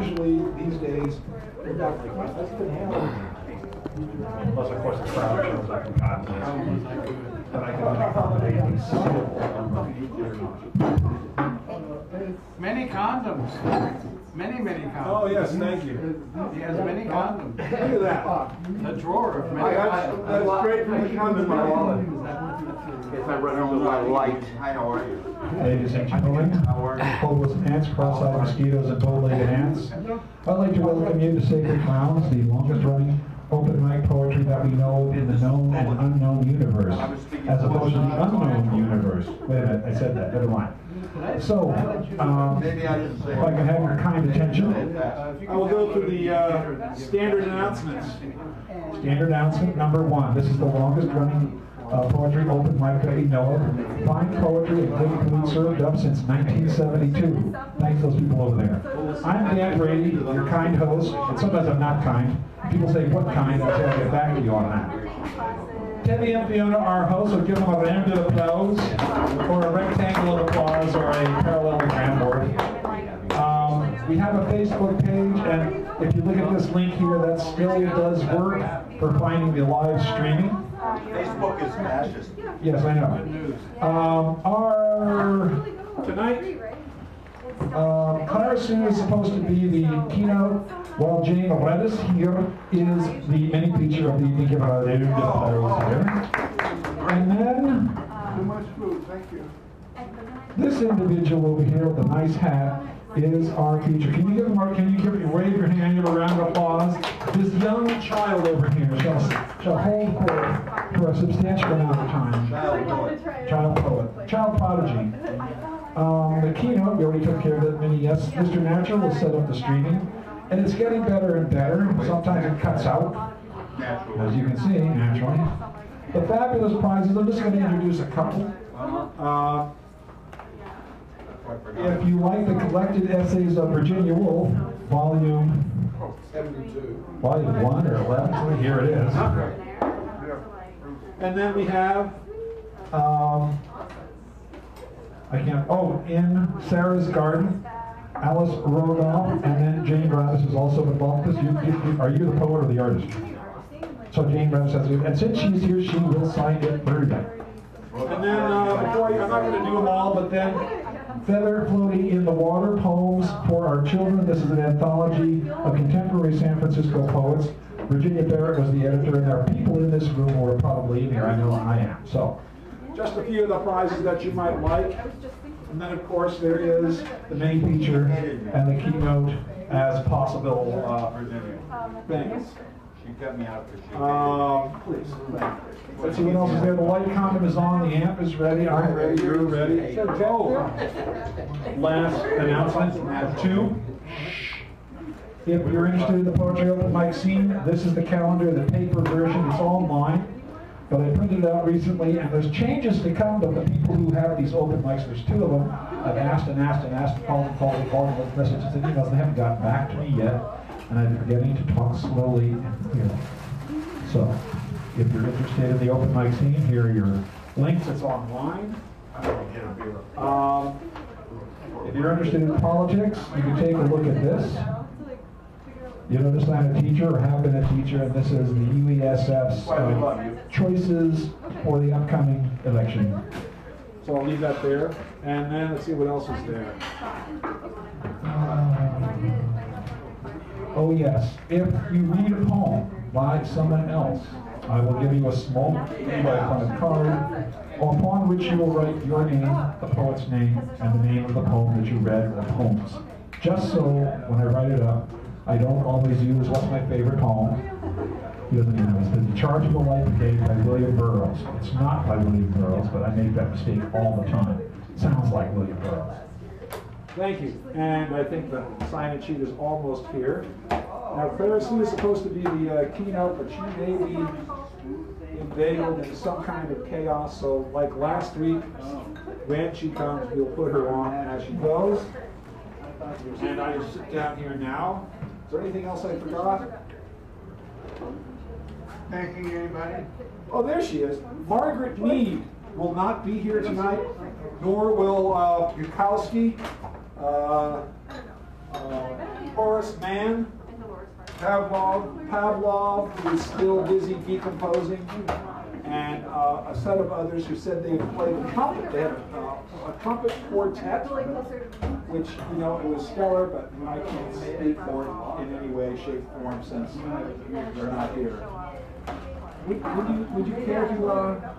Usually these days, they're not like this. That's been handled. Unless, of course, the crowd shows up and contests. But I can accommodate these Many condoms. Many condoms. Oh, yes, thank you. He has many condoms. Look at that. A drawer of many condoms. That's great for the condom in my wallet. In case I run over my light. Hi, how are you? Ladies and gentlemen, homeless ants, cross-eyed mosquitoes, and bow-legged ants, I'd like to welcome you to Sacred Clowns, the longest-running open mic poetry that we know in the known and unknown universe, as opposed to the unknown universe. Wait a minute, I said that, never mind. So, if I can have your kind attention. I will go through the standard announcements. Standard announcement number 1. This is the longest-running poetry open mic that we know of. Fine poetry and good food served up since 1972. Thanks those people over there. I'm Dan Brady, your kind host, and sometimes I'm not kind. People say, what kind? I say, I'll get back to you on that. Teddy and Fiona, our hosts, will give them a round of applause, or a rectangle of applause, or a parallelogram board. We have a Facebook page, and if you look at this link here, that still does work for finding the live streaming. Facebook is fascist. Yes, I know. Tonight, Clara Sue is supposed to be the keynote, while Jane Redis here is the mini feature of the evening. Give her a here. And then, Too much food, thank you. this individual over here with the nice hat is our teacher. Can you wave your hand, give a round of applause? This young child over here shall hold court for a substantial amount of time. Child poet. Child prodigy. The keynote, we already took care of it. Yes, Mr. Natural will set up the streaming. And it's getting better and better. Sometimes it cuts out, as you can see, naturally. The fabulous prizes, I'm just going to introduce a couple. If you like the collected essays of Virginia Woolf, volume 72. Volume 1 or 11, here it is. And then we have, In Sarah's Garden, Alice Rogoff, and then Jane Radis is also involved with this. Are you the poet or the artist? So Jane Radis has it. And since she's here, she will sign it for you. And then, I'm not going to do them all, but then Feather Floating in the Water, Poems for Our Children. This is an anthology of contemporary San Francisco poets. Virginia Barrett was the editor, and there are people in this room who are probably in here. I know I am. So, just a few of the prizes that you might like. And then, of course, there is the main feature and the keynote as possible. Thanks. She cut me out for Please. Let's see what else is there. The light condom is on. The amp is ready. I'm ready. You're ready. Last announcement. 2. If you're interested in the Poetry Open Mic scene, this is the calendar, the paper version. It's online. But I printed it out recently, and there's changes to come, but the people who have these open mics, there's 2 of them, I've asked to call them, messages and emails. They haven't gotten back to me yet, and I'm forgetting to talk slowly and clearly. So, if you're interested in the open mic scene, here are your links. It's online. If you're interested in politics, you can take a look at this. You notice I'm a teacher, or have been a teacher, and this is the UESF's choices for the upcoming election. So I'll leave that there, and then let's see what else is there. Oh yes, if you read a poem by someone else, I will give you a small card, upon which you will write your name, the poet's name, and the name of the poem that you read, or poems. Just so, when I write it up, I don't always use what's my favorite poem. He doesn't even know. It's The Chargeable Life Brigade by William Burroughs. It's not by William Burroughs, but I make that mistake all the time. It sounds like William Burroughs. Thank you. And I think the sign-in sheet is almost here. Now, Clara Sue is supposed to be the keynote, but she may be inveigled in some kind of chaos. So, like last week, when she comes, we'll put her on as she goes. And I just sit down here now. Is there anything else I forgot? Thanking anybody? Oh, there she is. Margaret Mead will not be here tonight, nor will Bukowski. Horace Mann, Pavlov, who's still busy decomposing, and a set of others who said they played a trumpet. They had a trumpet quartet, which, you know, it was stellar, but I can't speak for it in any way, shape, form, since they're not here. Would you care to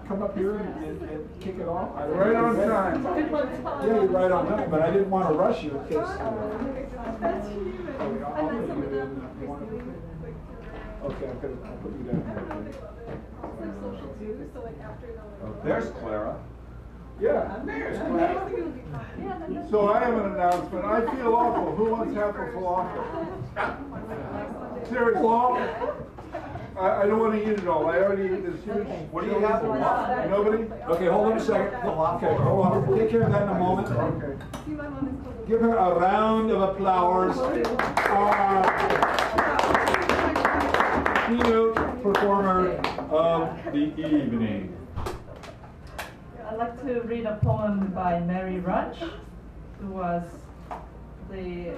come up here and kick it off? Right on time. Yeah, you're right on time, but I didn't want to rush you in case. Okay, I'll put you down here. There's Clara. Yeah. There's Clara. So I have an announcement. I feel awful. Who wants half a falafel? Seriously. I don't want to eat it all. I already ate this huge. What do you have? Nobody? Okay, hold on a second. Okay, hold on. We'll take care of that in a moment. Okay. Give her a round of applause. Keynote performer of the evening. I'd like to read a poem by Mary Rudge, who was the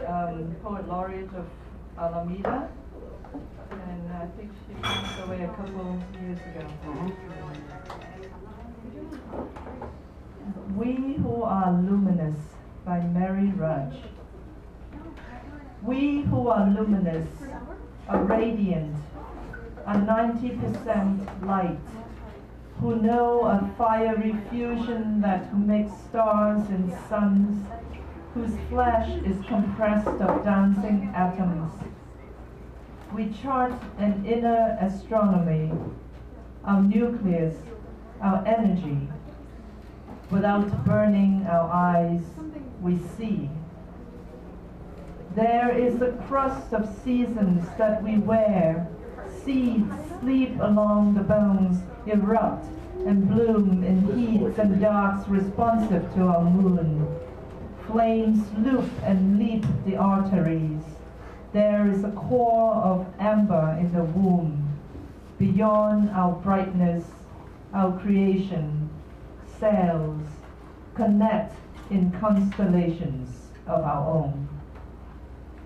poet laureate of Alameda, and I think she passed away a couple years ago. We Who Are Luminous by Mary Rudge. We who are luminous are radiant, are 90% light, who know a fiery fusion that makes stars and suns, whose flesh is compressed of dancing atoms. We chart an inner astronomy, our nucleus, our energy. Without burning our eyes, we see. There is a crust of seasons that we wear. Seeds sleep along the bones, erupt and bloom in heats and darks responsive to our moon. Flames loop and leap the arteries. There is a core of amber in the womb. Beyond our brightness, our creation, cells connect in constellations of our own.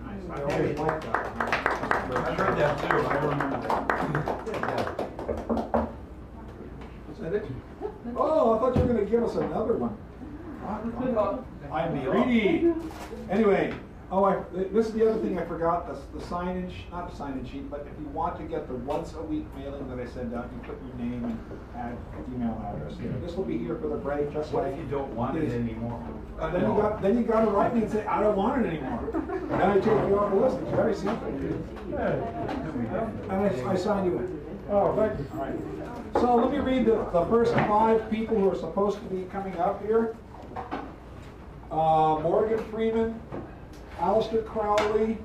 Nice. I always like that. I heard that too. I remember that. Is that it? Oh, I thought you were going to give us another one. I'm greedy. Anyway, this is the other thing I forgot. The signage, not a sign-in sheet, but if you want to get the once-a-week mailing that I send out, you put your name and add email address. This will be here for the break, just What like if you don't want it anymore? then you got to write me and say, I don't want it anymore. Then I take you off the list. It's very simple. And I sign you in. Oh, thank you. All right. So let me read the first 5 people who are supposed to be coming up here. Morgan Freeman, Aleister Crowley,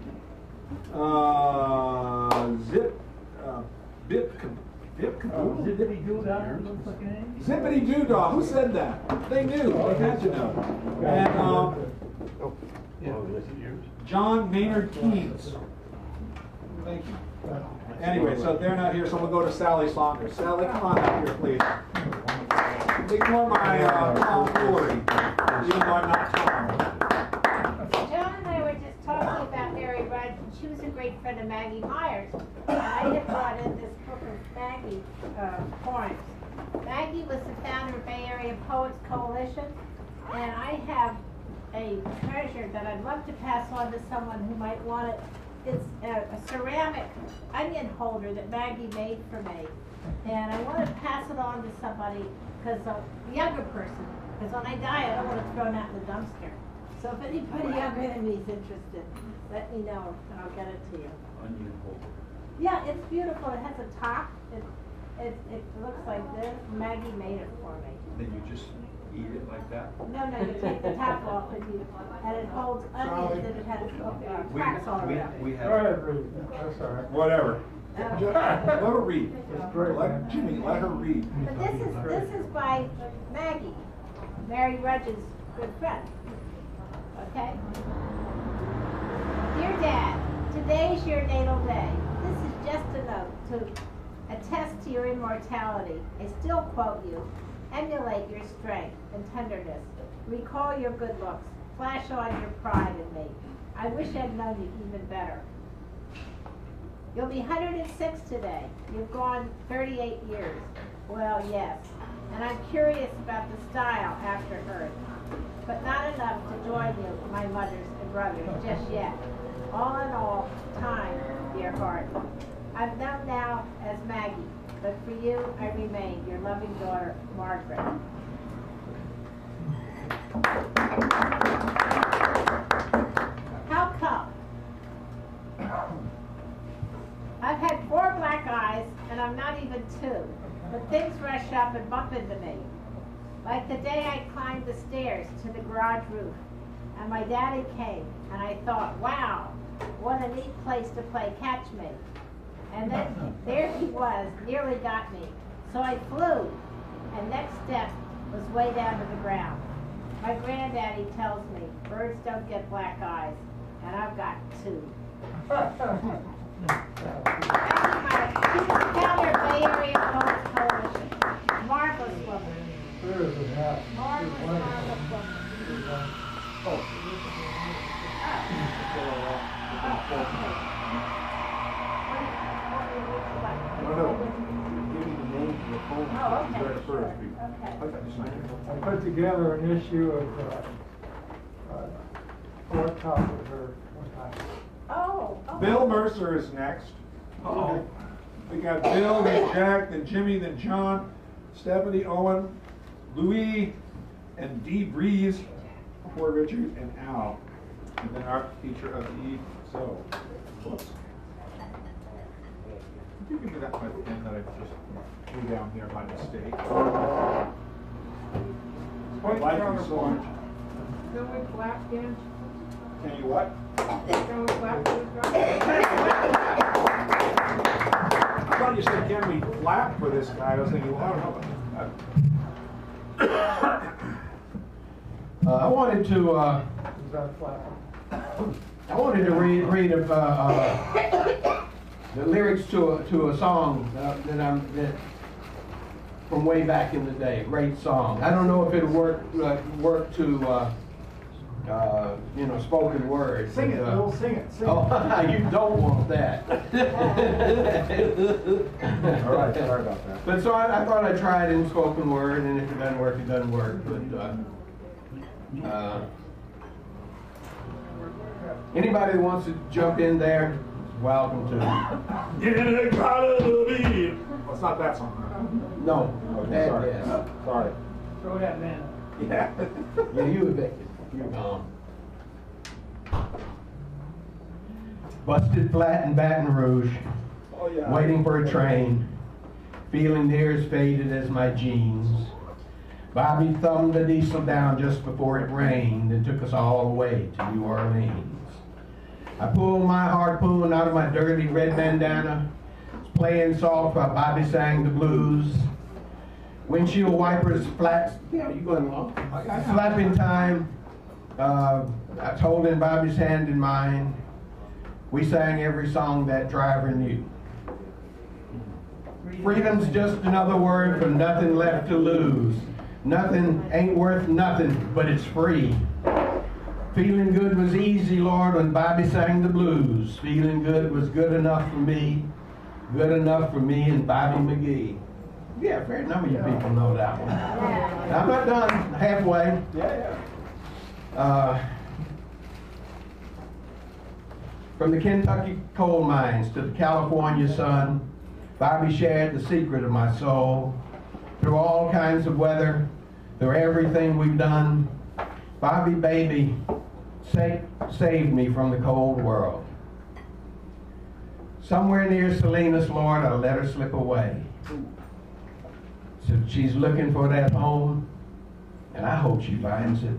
Zippity Doodah looks like a name. Zippity Doodah. Who said that? They knew. They had to know. And John Maynard Keynes. Thank you. Anyway, so they're not here, so we'll go to Sally Saunders. Sally, come on up here, please. Ignore my tomfoolery, even though I'm not Tom. John and I were just talking about Mary Rudge, and she was a great friend of Maggie Myers. And I had brought in this book of Maggie poems. Maggie was the founder of Bay Area Poets Coalition, and I have a treasure that I'd love to pass on to someone who might want it. It's a ceramic onion holder that Maggie made for me. And I want to pass it on to somebody, because a younger person, because when I die, I don't want it thrown out in the dumpster. So if anybody younger than me is interested, let me know, and I'll get it to you. Onion holder. Yeah, it's beautiful. It has a top. It looks like this. Maggie made it for me. Then you just eat it like that? No, you take the top off, and it holds onions, and it has cracks all around it. We Go have. ahead, Reed. That's all right. Whatever. Let her read. Let Jimmy, let her read. But this is by Maggie, Mary Rudge's good friend. Okay? Dear Dad, today's your natal day. This is just a note to attest to your immortality. I still quote you. Emulate your strength and tenderness. Recall your good looks. Flash on your pride in me. I wish I'd known you even better. You'll be 106 today. You've gone 38 years. Well, yes. And I'm curious about the style after Earth. But not enough to join you, my mothers and brothers, just yet. All in all, time, dear heart. I'm known now as Maggie, but for you, I remain your loving daughter, Margaret. How come? I've had 4 black eyes, and I'm not even 2, but things rush up and bump into me. Like the day I climbed the stairs to the garage roof, and my daddy came, and I thought, wow, what a neat place to play catch me. And then there he was, nearly got me. So I flew, and next step was way down to the ground. My granddaddy tells me birds don't get black eyes, and I've got 2. She's the founder of Bay Area Poets Coalition. Marvelous woman. Marvelous woman. Oh, I put together an issue of Fort Top with her one time. Oh. Bill Mercer is next. Uh-oh. We got Bill, then Jack, then Jimmy, then John, Stephanie, Owen, Louis, and Dee Breeze, Poor Richard, and Al. And then our teacher of the eve, so. Whoops. Could you give me that pen that I just threw down here by mistake? I like you so much. Can we clap again? Can you what? Can we clap for this guy? I thought you said, can we clap for this guy? I was thinking, well, I don't know. I wanted to read the lyrics to a song that from way back in the day. Great song. I don't know if it'll work to spoken word. Sing it, we'll sing it. Oh, you don't want that. All right, sorry about that. But so I thought I'd try it in spoken word, and if it doesn't work, it doesn't work. But anybody that wants to jump in there, is welcome to. Well, it's not that song. No, Okay, sorry. yes. Sorry. Throw that man. Yeah. Yeah, you evicted. You're gone. Busted flat in Baton Rouge, Oh, yeah. waiting for a train, feeling near as faded as my jeans. Bobby thumbed the diesel down just before it rained and took us all away to New Orleans. I pulled my harpoon out of my dirty red bandana, playing soft while Bobby sang the blues. Windshield wipers flat, yeah, you going along? Slapping time. I was holding Bobby's hand in mine. We sang every song that driver knew. Freedom's just another word for nothing left to lose. Nothing ain't worth nothing, but it's free. Feeling good was easy, Lord, when Bobby sang the blues. Feeling good was good enough for me. Good enough for me and Bobby McGee. Yeah, a fair number of you people know that one. I'm not done halfway. From the Kentucky coal mines to the California sun, Bobby shared the secret of my soul. Through all kinds of weather, through everything we've done, Bobby, baby, saved me from the cold world. Somewhere near Salinas, Lord, I let her slip away. So she's looking for that home, and I hope she finds it.